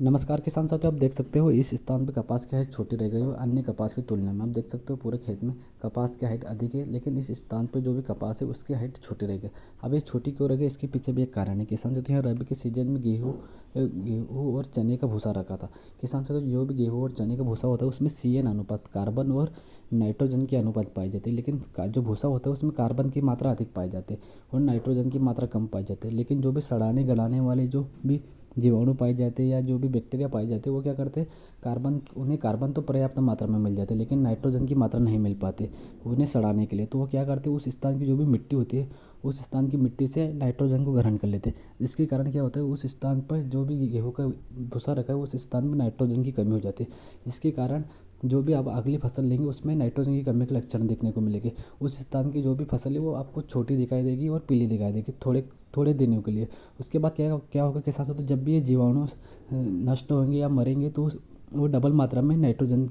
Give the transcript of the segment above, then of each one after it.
नमस्कार किसान साथियों, आप देख सकते हो इस स्थान पे कपास की हाइट छोटी रह गई है अन्य कपास की तुलना में। आप देख सकते हो पूरे खेत में कपास की हाइट अधिक है, लेकिन इस स्थान पे जो भी कपास है उसकी हाइट छोटी रह गई। अब ये छोटी क्यों रह गई, इसके पीछे भी एक कारण है। किसान साथियों, यहाँ रबी के सीजन में गेहूँ और चने का भूसा रखा था। किसान साथियों, जो भी गेहूँ और चने का भूसा होता है उसमें CN अनुपात, कार्बन और नाइट्रोजन की अनुपात पाई जाती है। लेकिन जो भूसा होता है उसमें कार्बन की मात्रा अधिक पाई जाती है और नाइट्रोजन की मात्रा कम पाई जाती है। लेकिन जो भी सड़ाने गलाने वाले जो भी जीवाणु पाए जाते हैं या जो भी बैक्टीरिया पाए जाते हैं, वो क्या करते हैं, उन्हें कार्बन तो पर्याप्त मात्रा में मिल जाते हैं, लेकिन नाइट्रोजन की मात्रा नहीं मिल पाती उन्हें सड़ाने के लिए। तो वो क्या करते हैं, उस स्थान की जो भी मिट्टी होती है उस स्थान की मिट्टी से नाइट्रोजन को ग्रहण कर लेते हैं। जिसके कारण क्या होता है, उस स्थान पर जो भी गेहूँ का भूसा रखा है उस स्थान में नाइट्रोजन की कमी हो जाती है। जिसके कारण जो भी आप अगली फसल लेंगे उसमें नाइट्रोजन की कमी के लक्षण देखने को मिलेंगे। उस स्थान की जो भी फसल है वो आपको छोटी दिखाई देगी और पीली दिखाई देगी थोड़े थोड़े दिनों के लिए। उसके बाद क्या क्या होगा के साथ, तो जब भी ये जीवाणु नष्ट होंगे या मरेंगे तो वो डबल मात्रा में नाइट्रोजन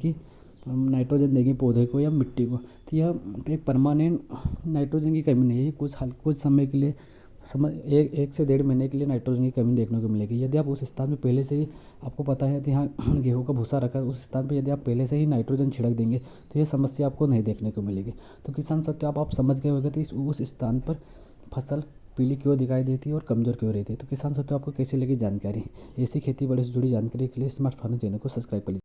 देंगे पौधे को या मिट्टी को। तो यह एक परमानेंट नाइट्रोजन की कमी नहीं है, कुछ समय के लिए, एक एक से 1.5 महीने के लिए नाइट्रोजन की कमी देखने को मिलेगी। यदि आप उस स्थान में पहले से ही, आपको पता है कि यहाँ गेहूँ का भूसा रखा है, उस स्थान पर यदि आप पहले से ही नाइट्रोजन छिड़क देंगे तो ये समस्या आपको नहीं देखने को मिलेगी। तो किसान साथियों, आप समझ गए होंगे तो उस स्थान पर फसल पीली क्यों दिखाई देती है और कमज़ोर क्यों रहती है। तो किसान साथियों, आपको कैसी लगी जानकारी? ऐसी खेती बाड़ी से जुड़ी जानकारी के लिए स्मार्ट फार्मिंग चैनल को सब्सक्राइब कर लीजिए।